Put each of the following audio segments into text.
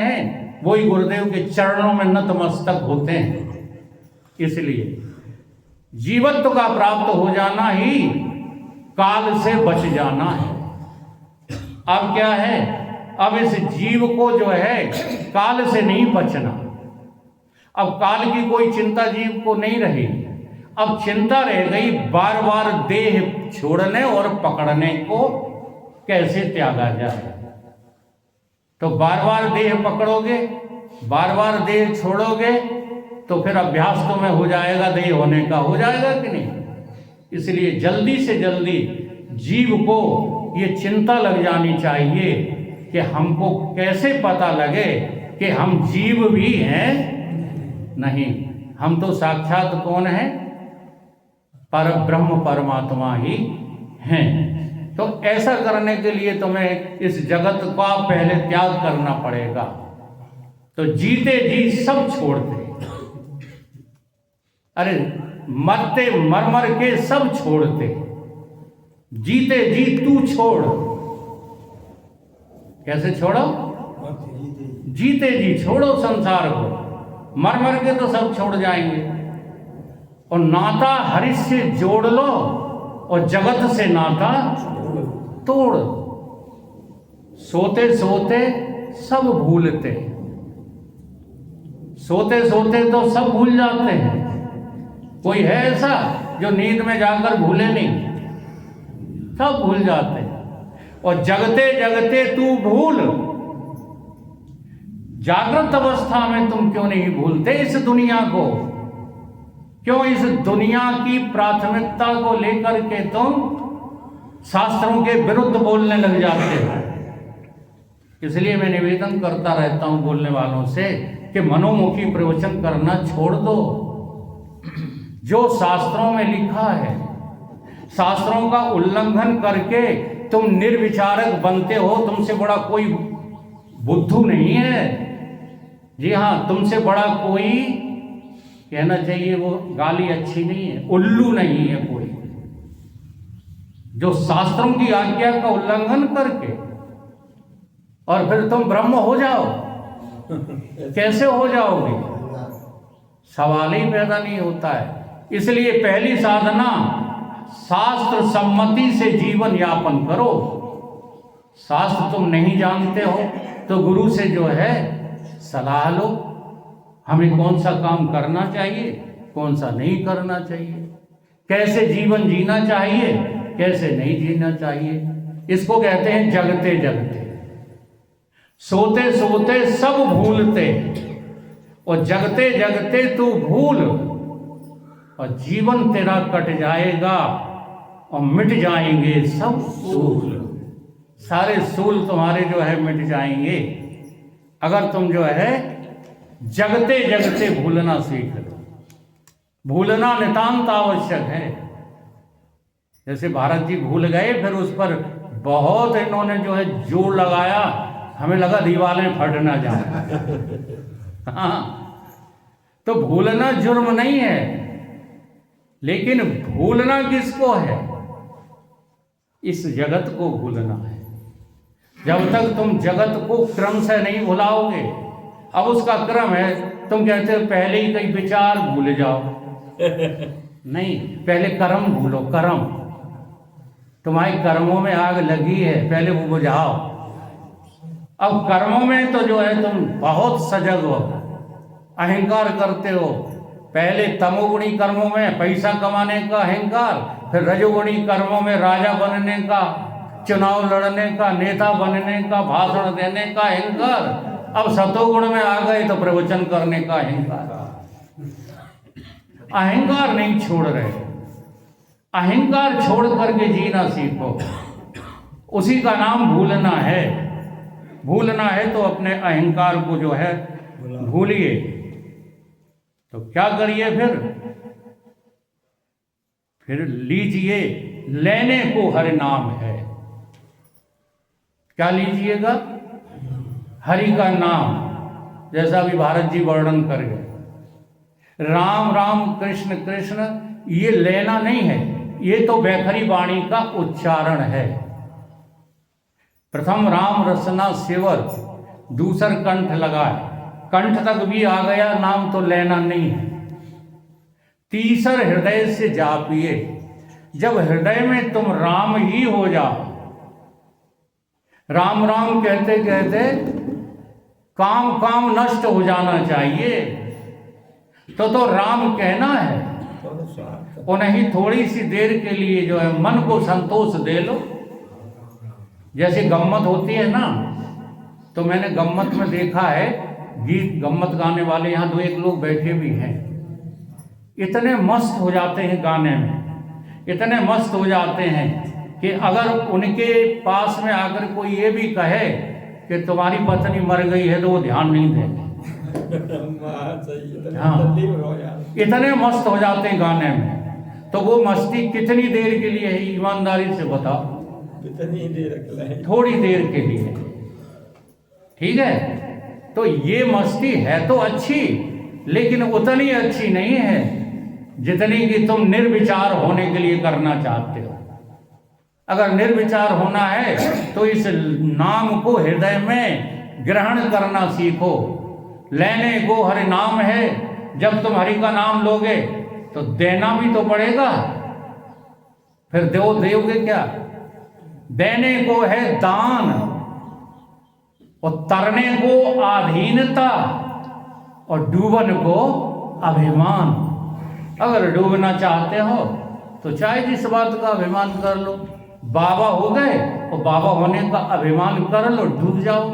हैं वही गुरुदेव के चरणों में नतमस्तक होते हैं। इसलिए जीवत्व का प्राप्त हो जाना ही काल से बच जाना है। अब क्या है, अब इस जीव को जो है काल से नहीं बचना। अब काल की कोई चिंता जीव को नहीं रही। अब चिंता रह गई बार बार देह छोड़ने और पकड़ने को कैसे त्यागा जाए। तो बार बार देह पकड़ोगे, बार बार देह छोड़ोगे तो फिर अभ्यास तो में हो जाएगा, देह होने का हो जाएगा कि नहीं। इसलिए जल्दी से जल्दी जीव को ये चिंता लग जानी चाहिए कि हमको कैसे पता लगे कि हम जीव भी हैं। नहीं, हम तो साक्षात कौन है, पर ब्रह्म परमात्मा ही हैं। तो ऐसा करने के लिए तुम्हें इस जगत का पहले त्याग करना पड़ेगा। तो जीते जी सब छोड़ते, अरे मरते मर मर के सब छोड़ते, जीते जी तू छोड़। कैसे छोड़ो, जीते जी छोड़ो संसार को। मर मर के तो सब छोड़ जाएंगे। और नाता हरि से जोड़ लो और जगत से नाता तोड़। सोते सोते सब भूलते, सोते सोते तो सब भूल जाते हैं। कोई है ऐसा जो नींद में जाकर भूले नहीं, सब भूल जाते हैं। और जगते जगते तू भूल, जागृत अवस्था में तुम क्यों नहीं भूलते इस दुनिया को? क्यों इस दुनिया की प्राथमिकता को लेकर के तुम शास्त्रों के विरुद्ध बोलने लग जाते हो? इसलिए मैं निवेदन करता रहता हूं बोलने वालों से कि मनोमुखी प्रवचन करना छोड़ दो। जो शास्त्रों में लिखा है, शास्त्रों का उल्लंघन करके तुम निर्विचारक बनते हो। तुमसे बड़ा कोई बुद्धू नहीं है। जी हाँ, तुमसे बड़ा कोई, कहना चाहिए वो गाली अच्छी नहीं है, उल्लू नहीं है कोई, जो शास्त्रों की आज्ञा का उल्लंघन करके और फिर तुम ब्रह्म हो जाओ। कैसे हो जाओगे? सवाल ही पैदा नहीं होता है। इसलिए पहली साधना शास्त्र सम्मति से जीवन यापन करो। शास्त्र तुम नहीं जानते हो तो गुरु से जो है सलाह लो, हमें कौन सा काम करना चाहिए, कौन सा नहीं करना चाहिए, कैसे जीवन जीना चाहिए, कैसे नहीं जीना चाहिए। इसको कहते हैं जगते जगते। सोते सोते सब भूलते और जगते जगते तू भूल, और जीवन तेरा कट जाएगा और मिट जाएंगे सब सूल। सारे सूल तुम्हारे जो है मिट जाएंगे अगर तुम जो है जगते जगते भूलना सीख लो। भूलना नितांत आवश्यक है। जैसे भारत जी भूल गए, फिर उस पर बहुत इन्होंने जो है जोर लगाया, हमें लगा दीवारें फट ना जाए। हाँ, तो भूलना जुर्म नहीं है, लेकिन भूलना किसको है? इस जगत को भूलना है। जब तक तुम जगत को क्रम से नहीं भुलाओगे, अब उसका क्रम है, तुम कहते हो पहले ही कई विचार भूल जाओ। नहीं, पहले कर्म भूलो। कर्म, तुम्हारे कर्मों में आग लगी है, पहले वो बुझाओ। अब कर्मों में तो जो है तुम बहुत सजग हो, अहंकार करते हो। पहले तमोगुणी कर्मों में पैसा कमाने का अहंकार, फिर रजोगुणी कर्मों में राजा बनने का, चुनाव लड़ने का, नेता बनने का, भाषण देने का अहंकार। अब सतोगुण में आ गए तो प्रवचन करने का अहंकार। अहंकार नहीं छोड़ रहे। अहंकार छोड़ करके जीना सीखो। उसी का नाम भूलना है। भूलना है तो अपने अहंकार को जो है भूलिए। तो क्या करिए फिर लीजिए, लेने को हरि नाम है। क्या लीजिएगा? हरि का नाम। जैसा भी भारत जी वर्णन कर गए, राम राम कृष्ण कृष्ण, ये लेना नहीं है, ये तो बैखरी वाणी का उच्चारण है। प्रथम राम रसना सेवर, दूसर कंठ लगाए, कंठ तक भी आ गया नाम तो लेना नहीं है। तीसर हृदय से जापिए, जब हृदय में तुम राम ही हो जाओ, राम राम कहते कहते काम काम नष्ट हो जाना चाहिए, तो राम कहना है। और नहीं थोड़ी सी देर के लिए जो है मन को संतोष दे लो। जैसे गम्मत होती है ना, तो मैंने गम्मत में देखा है, गीत गम्मत गाने वाले यहाँ 2-1 लोग बैठे भी हैं, इतने मस्त हो जाते हैं गाने में, इतने मस्त हो जाते हैं कि अगर उनके पास में आकर कोई ये भी कहे कि तुम्हारी पत्नी मर गई है तो वो ध्यान नहीं देंगे। हाँ, इतने मस्त हो जाते हैं गाने में। तो वो मस्ती कितनी देर के लिए है, ईमानदारी से बताओ? कितनी देर? थोड़ी देर के लिए, ठीक है। तो ये मस्ती है तो अच्छी, लेकिन उतनी अच्छी नहीं है जितनी कि तुम निर्विचार होने के लिए करना चाहते हो। अगर निर्विचार होना है तो इस नाम को हृदय में ग्रहण करना सीखो। लेने को हरि नाम है, जब तुम हरि का नाम लोगे तो देना भी तो पड़ेगा, फिर दोगे क्या? देने को है दान, और तरने को आधीनता, और डूबन को अभिमान। अगर डूबना चाहते हो तो चाहे जिस बात का अभिमान कर लो, बाबा हो गए और बाबा होने का अभिमान कर लो, डूब जाओ।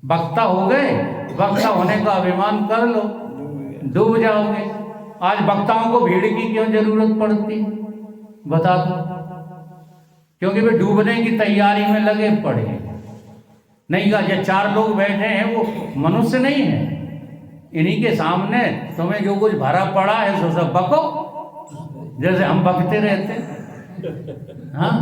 वक्ता हो गए, वक्ता होने का अभिमान कर लो, डूब जाओगे। आज वक्ताओं को भीड़ की क्यों जरूरत पड़ती, बता दो? क्योंकि वे डूबने की तैयारी में लगे पड़े हैं। नहीं का जो 4 लोग बैठे हैं वो मनुष्य नहीं है, इन्हीं के सामने तुम्हें जो कुछ भरा पड़ा है सो सब बको, जैसे हम बकते रहते। हाँ,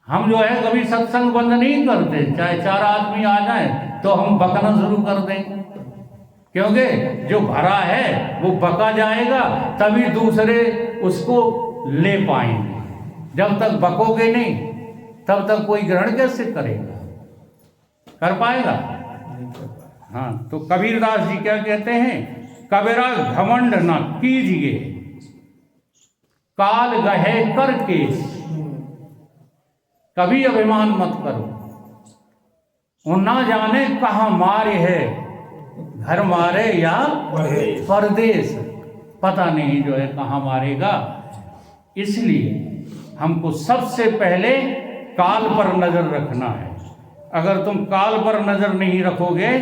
हम जो है कभी सत्संग बंद नहीं करते, चाहे 4 आदमी आ जाए तो हम बकना शुरू कर देंगे, क्योंकि जो भरा है वो बका जाएगा, तभी दूसरे उसको ले पाएंगे। जब तक बकोगे नहीं तब तक कोई ग्रहण कैसे करेगा, कर पाएगा? हाँ, तो कबीरदास जी क्या कहते हैं? कबीरा घमंड न कीजिए, काल गहे करके, कभी अभिमान मत करो। वो ना जाने कहाँ मारे है, घर मारे या परदेश, पता नहीं जो है कहाँ मारेगा। इसलिए हमको सबसे पहले काल पर नजर रखना है। अगर तुम काल पर नजर नहीं रखोगे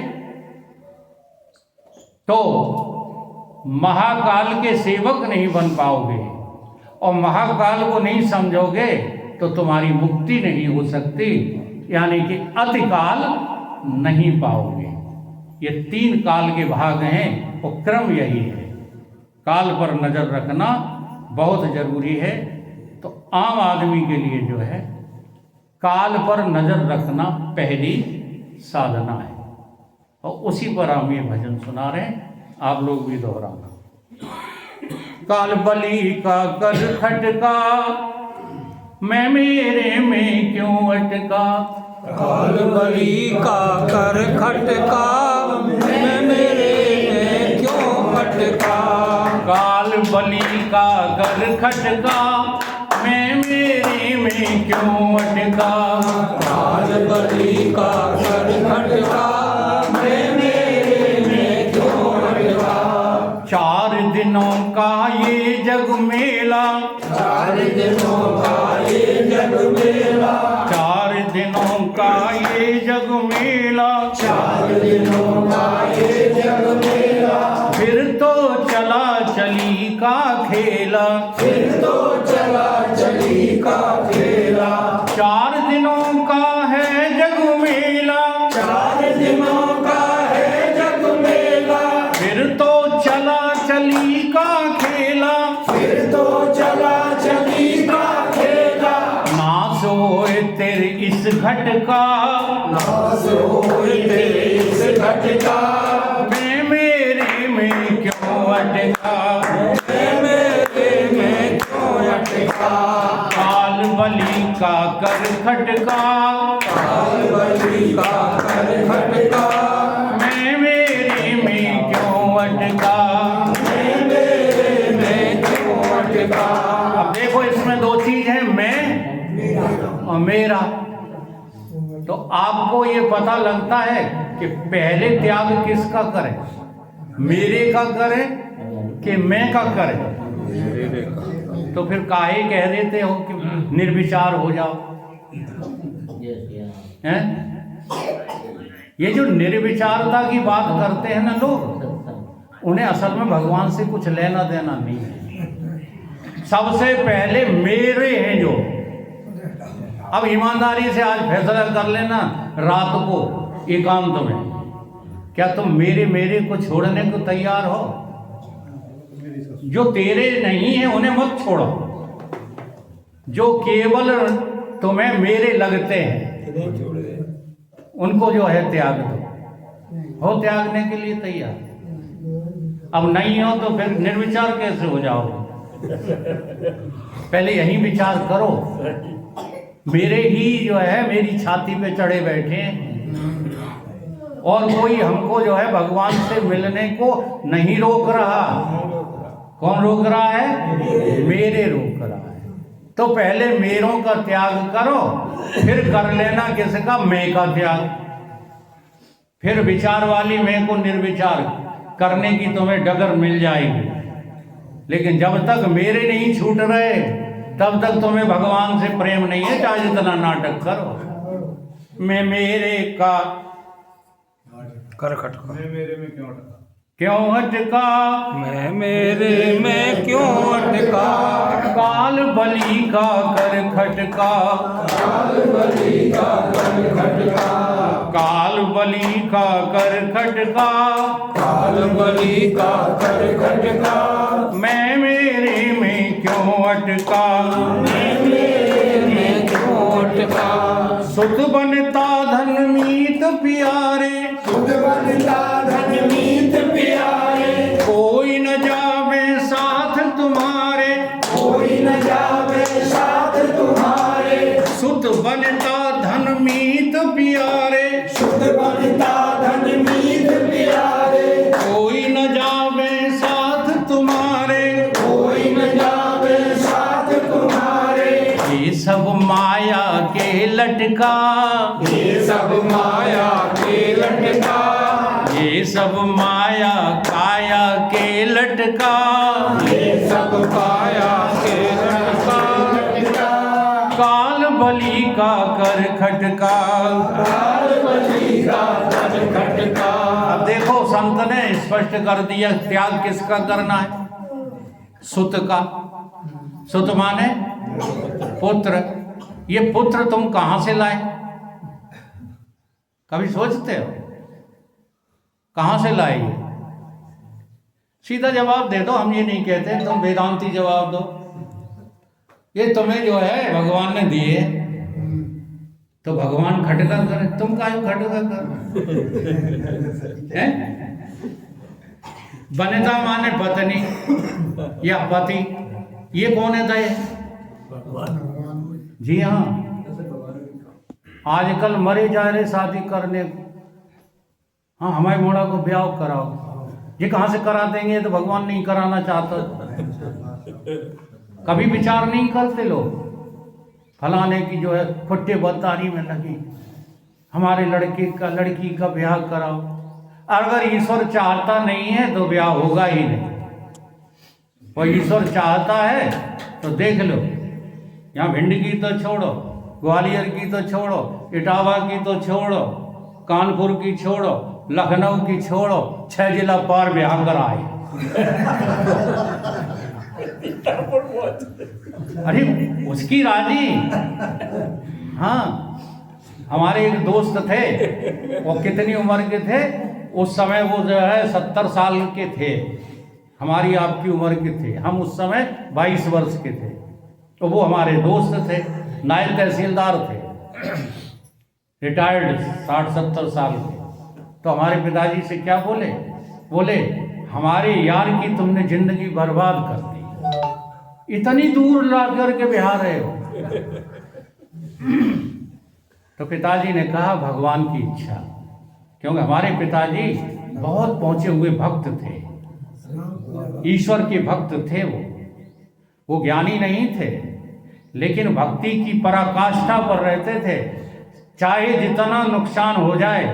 तो महाकाल के सेवक नहीं बन पाओगे, और महाकाल को नहीं समझोगे तो तुम्हारी मुक्ति नहीं हो सकती, यानी कि अतिकाल नहीं पाओगे। ये 3 काल के भाग हैं, और क्रम यही है। काल पर नजर रखना बहुत जरूरी है। तो आम आदमी के लिए जो है काल पर नजर रखना पहली साधना है, और उसी पर हम ये भजन सुना रहे हैं, आप लोग भी दोहराना। काल बली का कर खटका, मैं मेरे में क्यों अटका। काल बली का कर खटका, मैं मेरे में क्यों अटका। काल बली का कर खटका, मैं मेरे में क्यों अटका। काल बली का कर खटका, मैं मेरे में क्यों अटका। 4 दिनों का ये जग मेला, 4 दिनों का ये जग मेला। 4 दिनों का ये जग मेला। 4 दिनों का ये जग मेला। फिर तो चला चली का खेला, फिर तो चला चली का खेला। 4 दिनों का है जग मेला। 4 दिनों का है जग मेला। फिर तो चला चली का खेला। फिर तो चला चली का खेला। ना सोए तेरे इस घटका, नास होए तेरे इस घटका। मैं मेरे में क्यों अटका। मैं मेरे में क्यों अटका। काल बली का कर खटका, काल बलि का कर खटका, मैं मेरे में क्यों अटका, मैं मेरे में क्यों अटका। अब देखो इसमें दो चीज है, मैं और मेरा। तो आपको ये पता लगता है कि पहले त्याग किसका करें, मेरे का करें कि मैं का करें। तो फिर काहे कह देते हो कि निर्विचार हो जाओ, हैं? ये जो निर्विचारता की बात करते हैं ना लोग, उन्हें असल में भगवान से कुछ लेना देना नहीं है। सबसे पहले मेरे हैं जो। अब ईमानदारी से आज फैसला कर लेना रात को एकांत में, क्या तुम मेरे को छोड़ने को तैयार हो? जो तेरे नहीं है उन्हें मत छोड़ो, जो केवल तुम्हें मेरे लगते हैं उनको जो है त्याग दो। हो त्यागने के लिए तैयार? अब नहीं हो तो फिर निर्विचार कैसे हो जाओगे? पहले यही विचार करो, मेरे ही जो है मेरी छाती पे चढ़े बैठे हैं और कोई हमको जो है भगवान से मिलने को नहीं रोक रहा। कौन रोक रहा है? मेरे रोक रहा है। तो पहले मेरों का त्याग करो, फिर कर लेना किसका? मैं का त्याग। फिर विचार वाली मैं को निर्विचार करने की तुम्हें डगर मिल जाएगी। लेकिन जब तक मेरे नहीं छूट रहे तब तक तुम्हें भगवान से प्रेम नहीं है, चाहे जितना नाटक करो। मैं मेरे का कर खटका, मैं मेरे में क्यों अटका, क्यों अटका, मैं मेरे में क्यों अटका। काल बलि का कर खटका, काल बलि का कर खटका, काल बलि का कर खटका, काल बलि का कर खटका। मैं मेरे में क्यों अटका, मैं मेरे में क्यों अटका। सुत बनता धन मीत प्यारे, सुध बनता धन मीत प्यारे, कोई न जावे साथ तुम्हारे, कोई न जावे साथ तुम्हारे। सुत बनता धन मीत प्यारे, सुध बनता धन मीत प्यारे, कोई न जावे साथ तुम्हारे, कोई न जावे साथ तुम्हारे। ये सब माया के लटका, ये सब माया के लटका, ये सब माया काया के लटका, ये सब काया के लटका। काल बलि का कर खटका। काल बलि का कर खटका। अब देखो संत ने स्पष्ट कर दिया त्याग किसका करना है? सुत का। सुत माने पुत्र। ये पुत्र तुम कहां से लाए? कभी सोचते हो कहां से लाए? ये सीधा जवाब दे दो, हम ये नहीं कहते, तुम वेदांती जवाब दो। ये तुम्हें जो है भगवान ने दिए, तो भगवान खटका करे, तुम काहे खटका कर? हैं? वनिता माने पत्नी या पति, ये कौन है? दया? जी हाँ, आजकल मरे जा रहे शादी करने को। हाँ, हमारे मोड़ा को ब्याह कराओ, ये कहाँ से करा देंगे? तो भगवान नहीं कराना चाहता। कभी विचार नहीं करते लोग, फलाने की जो है फुट्टे बददारी में लगी, हमारे लड़की का ब्याह कराओ। अगर ईश्वर चाहता नहीं है तो ब्याह होगा ही नहीं। और ईश्वर चाहता है तो देख लो, यहाँ भिंड की तो छोड़ो, ग्वालियर की तो छोड़ो, इटावा की तो छोड़ो, कानपुर की छोड़ो, लखनऊ की छोड़ो, 6 जिला पार ब्याह कराए। अरे उसकी राजी। हाँ, हमारे एक दोस्त थे, वो कितनी उम्र के थे उस समय? वो जो है 70 साल के थे, हमारी आपकी उम्र के थे। हम उस समय 22 वर्ष के थे। तो वो हमारे दोस्त थे, नायब तहसीलदार थे, रिटायर्ड 60-70 साल के। तो हमारे पिताजी से क्या बोले? बोले हमारे यार की तुमने जिंदगी बर्बाद कर दी, इतनी दूर ला करके बिहार रहे हो। तो पिताजी ने कहा भगवान की इच्छा, क्योंकि हमारे पिताजी बहुत पहुंचे हुए भक्त थे, ईश्वर के भक्त थे। वो ज्ञानी नहीं थे, लेकिन भक्ति की पराकाष्ठा पर रहते थे। चाहे जितना नुकसान हो जाए,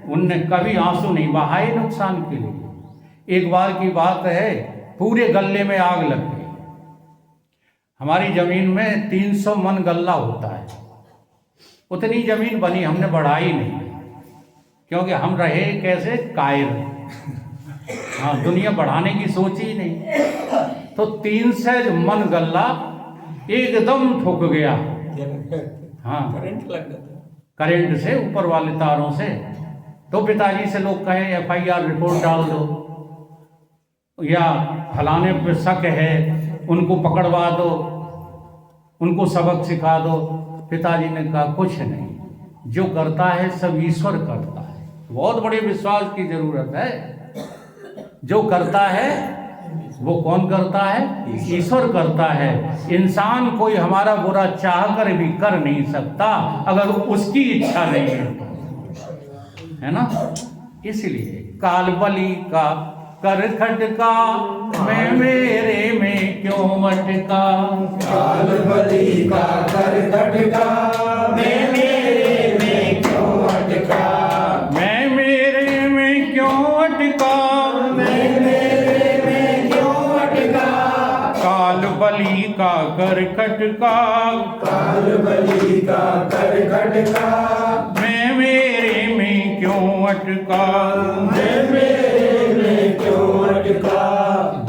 उनने कभी आंसू नहीं बहाए नुकसान के लिए। एक बार की बात है, पूरे गल्ले में आग लग गई। हमारी जमीन में 300 मन गल्ला होता है, उतनी जमीन बनी, हमने बढ़ाई नहीं, क्योंकि हम रहे कैसे कायर। हाँ, दुनिया बढ़ाने की सोची ही नहीं। तो 300 मन गल्ला एकदम ठुक गया। हाँ, करंट से, ऊपर वाले तारों से। तो पिताजी से लोग कहे FIR रिपोर्ट डाल दो, या फलाने पे शक है उनको पकड़वा दो, उनको सबक सिखा दो। पिताजी ने कहा कुछ नहीं, जो करता है सब ईश्वर करता है। बहुत बड़े विश्वास की जरूरत है। जो करता है वो कौन करता है? ईश्वर करता है। इंसान कोई हमारा बुरा चाह कर भी कर नहीं सकता अगर उसकी इच्छा नहीं है ना। इसलिए काल बलि का कर खटका, मैं मेरे में क्यों अटका। काल बलि का कर खटका, मैं मेरे में क्यों अटका। मैं मेरे में क्यों अटका, मैं मेरे में क्यों अटका। काल बलि का कर खटका, काल बलि का कर खटका, मैं मेरे में क्यों अटका। मैं मेरे में क्यों अटका।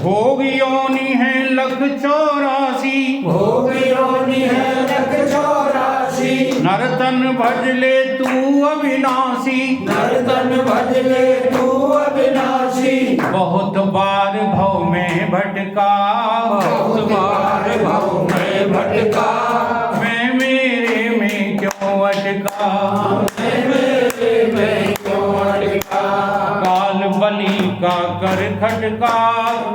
भोग योनि है 1,84,000, भोग योनि है 1,84,000। नरतन भज ले तू अविनाशी, नरतन भज ले तू अविनाशी। बहुत बार भव में भटका, बहुत बार भव में भटका, मैं मेरे में क्यों अटका। मैं मेरे में क्यों अटका। काल बलि का कर खटका,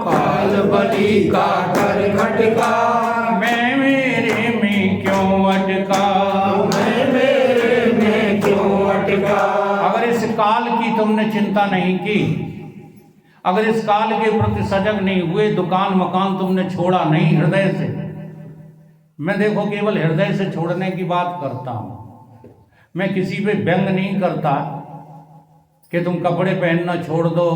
काल बलि का कर खटका, मैं मेरे में क्यों अटका। मैं मेरे में क्यों अटका। अगर इस काल की तुमने चिंता नहीं की, अगर इस काल के प्रति सजग नहीं हुए, दुकान मकान तुमने छोड़ा नहीं हृदय से। मैं देखो केवल हृदय से छोड़ने की बात करता हूं, मैं किसी पे व्यंग नहीं करता कि तुम कपड़े पहनना छोड़ दो,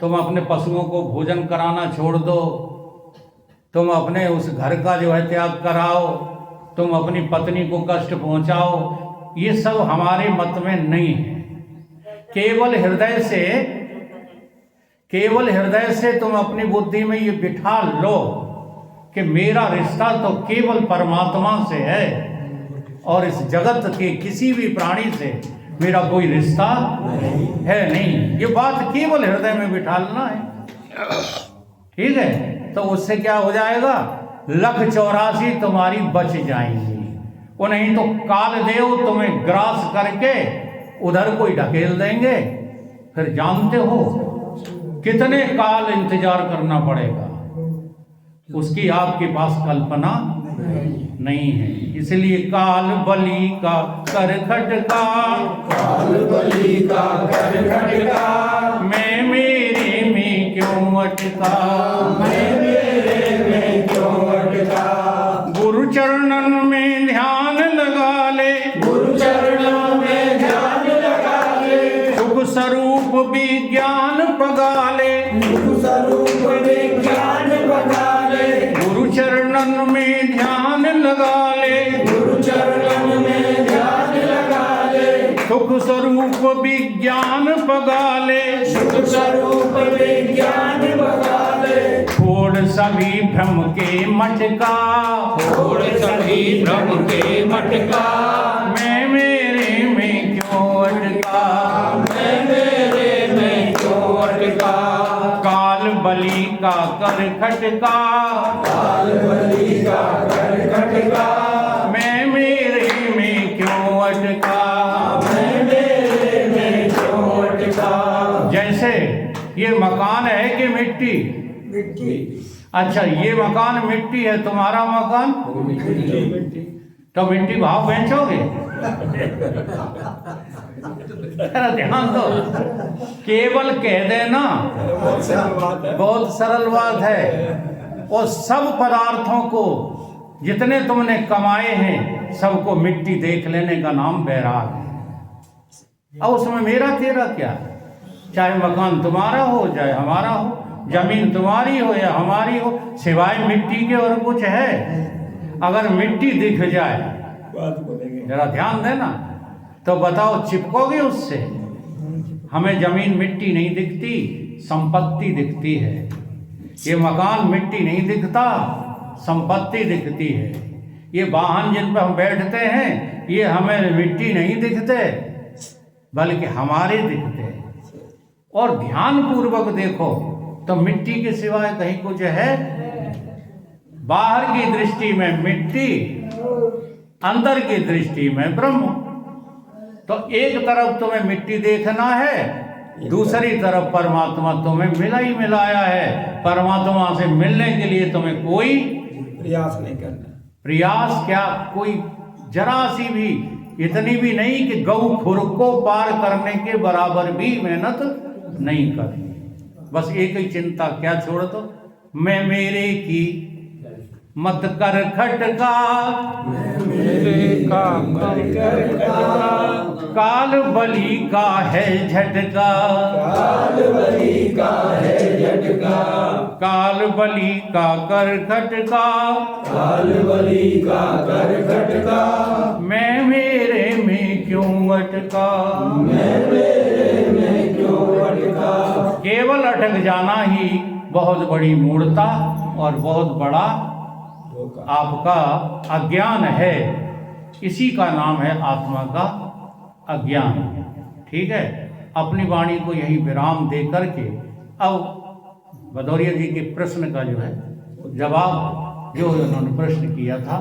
तुम अपने पशुओं को भोजन कराना छोड़ दो, तुम अपने उस घर का जो है त्याग कराओ, तुम अपनी पत्नी को कष्ट पहुंचाओ। ये सब हमारे मत में नहीं है। केवल हृदय से तुम अपनी बुद्धि में ये बिठा लो कि मेरा रिश्ता तो केवल परमात्मा से है और इस जगत के किसी भी प्राणी से मेरा कोई रिश्ता है नहीं। ये बात केवल हृदय में बिठाना है, ठीक है। तो उससे क्या हो जाएगा, 1,84,000 तुम्हारी बच जाएंगी। वो नहीं तो काल देव तुम्हें ग्रास करके उधर कोई ढकेल देंगे। फिर जानते हो कितने काल इंतजार करना पड़ेगा, उसकी आपके पास कल्पना नहीं है। इसलिए काल बलि का कर खटका, काल बलि का कर खटका, मैं मेरे में क्यों अटका। मैं मेरे में क्यों अटका। गुरु चरणन में ध्यान लगा ले, गुरु चरणों में ध्यान लगा ले। सुख स्वरूप विज्ञान पगा ले, सुख स्वरूप विज्ञान पगा ले। गुरु चरणन में ध्यान लगा ले, गुरु चरणों में ध्यान लगा ले। सुख स्वरूप विज्ञान पगा ले। सुख स्वरूप विज्ञान पगा ले। छोड़ सभी भ्रम के मटका, छोड़ सभी भ्रम के मटका, मैं मेरे में क्यों अटका। मैं मेरे में क्यों अटका। काल बलि का कर खटका, काल बलि का कर खटका, मैं मेरे में क्यों अटका। मैं मेरे में क्यों अटका। जैसे ये मकान है कि मिट्टी? अच्छा, ये मकान मिट्टी है, तुम्हारा मकान तो मिट्टी भाव बेचोगे? जरा ध्यान दो, केवल कह देना बहुत सरल बात है। और सब पदार्थों को जितने तुमने कमाए हैं सबको मिट्टी देख लेने का नाम बैराग है। अब उसमें मेरा तेरा क्या? चाहे मकान तुम्हारा हो चाहे हमारा हो, जमीन तुम्हारी हो या हमारी हो, सिवाय मिट्टी के और कुछ है? अगर मिट्टी दिख जाए, जरा ध्यान देना, तो बताओ चिपकोगे उससे? हमें जमीन मिट्टी नहीं दिखती, संपत्ति दिखती है। ये मकान मिट्टी नहीं दिखता, संपत्ति दिखती है। ये वाहन जिन पर हम बैठते हैं ये हमें मिट्टी नहीं दिखते बल्कि हमारे दिखते हैं। और ध्यान पूर्वक देखो तो मिट्टी के सिवाय कहीं कुछ है? बाहर की दृष्टि में मिट्टी, अंदर की दृष्टि में ब्रह्म। तो एक तरफ तुम्हें मिट्टी देखना है, दूसरी तरफ परमात्मा तुम्हें मिला ही मिलाया है। परमात्मा से मिलने के लिए तुम्हें कोई प्रयास नहीं करना। प्रयास क्या, कोई जरा सी भी, इतनी भी नहीं कि गऊ खुर को पार करने के बराबर भी मेहनत नहीं करनी। बस एक ही चिंता, क्या छोड़ दो, मैं मेरे की मत कर खटका, मेरे का काल बलि का है झटका, काल बलि का है झटका, काल बलि का कर खटका, काल बलि का कर खटका, मैं मेरे में क्यों अटका, मैं मेरे में क्यों अटका। केवल अटक जाना ही बहुत बड़ी मूढ़ता और बहुत बड़ा आपका अज्ञान है। इसी का नाम है आत्मा का अज्ञान। ठीक है, अपनी वाणी को यही विराम दे करके अब भदौरिया जी के प्रश्न का जो है जवाब, जो उन्होंने प्रश्न किया था